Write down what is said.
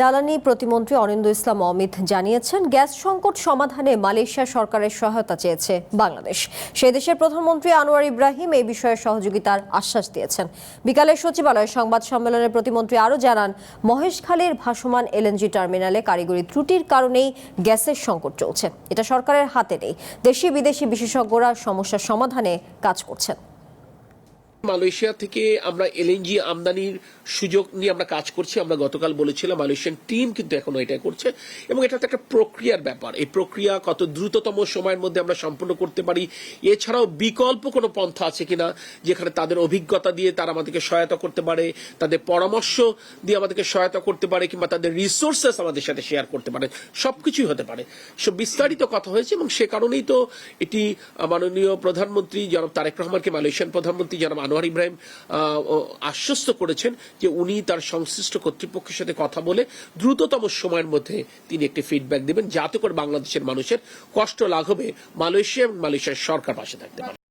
জ্বালানি প্রতিমন্ত্রী অনিন্দ্য ইসলাম অমিত জানিয়েছেন, গ্যাস সংকট সমাধানে মালয়েশিয়া সরকারের সহায়তা চেয়েছে বাংলাদেশ। সে দেশের প্রধানমন্ত্রী আনোয়ার ইব্রাহিম এই বিষয়ে সহযোগিতার আশ্বাস দিয়েছেন। বিকালে সচিবালয়ে সংবাদ সম্মেলনে প্রতিমন্ত্রী আরও জানান, মহেশখালীর ভাসমান এলএনজি টার্মিনালে কারিগরি ত্রুটির কারণেই গ্যাসের সংকট চলছে। এটা সরকারের হাতে নেই। দেশি বিদেশি বিশেষজ্ঞরা সমস্যার সমাধানে কাজ করছেন। মালয়েশিয়া থেকে আমরা এলএনজি আমদানির সুযোগ নিয়ে আমরা কাজ করছি। আমরা গতকাল বলেছিলাম, মালয়েশিয়ান টিম কিন্তু এখনো এটা করছে এবং এটা তো একটা প্রক্রিয়ার ব্যাপার। এই প্রক্রিয়া কত দ্রুততম সময়ের মধ্যে আমরা সম্পন্ন করতে পারি, এছাড়াও বিকল্প কোনো পন্থা আছে কিনা যেখানে তাদের অভিজ্ঞতা দিয়ে তারা আমাদেরকে সহায়তা করতে পারে, তাদের পরামর্শ দিয়ে আমাদেরকে সহায়তা করতে পারে, কিংবা তাদের রিসোর্সেস আমাদের সাথে শেয়ার করতে পারে, সবকিছুই হতে পারে। সব বিস্তারিত কথা হয়েছে এবং সে কারণেই তো এটি মাননীয় প্রধানমন্ত্রী জনাব তারেক রহমানকে মালয়েশিয়ান প্রধানমন্ত্রী জনাব আনোয়ার ইব্রাহিম আশ্বস্ত করেছেন যে উনি তার সংশ্লিষ্ট কর্তৃপক্ষের সাথে কথা বলে দ্রুততম সময়ের মধ্যে তিনি একটি ফিডব্যাক দেবেন, যাতে করে বাংলাদেশের মানুষের কষ্ট লাঘবে মালয়েশিয়া এবং মালয়েশিয়ার সরকার পাশে থাকতে পারে।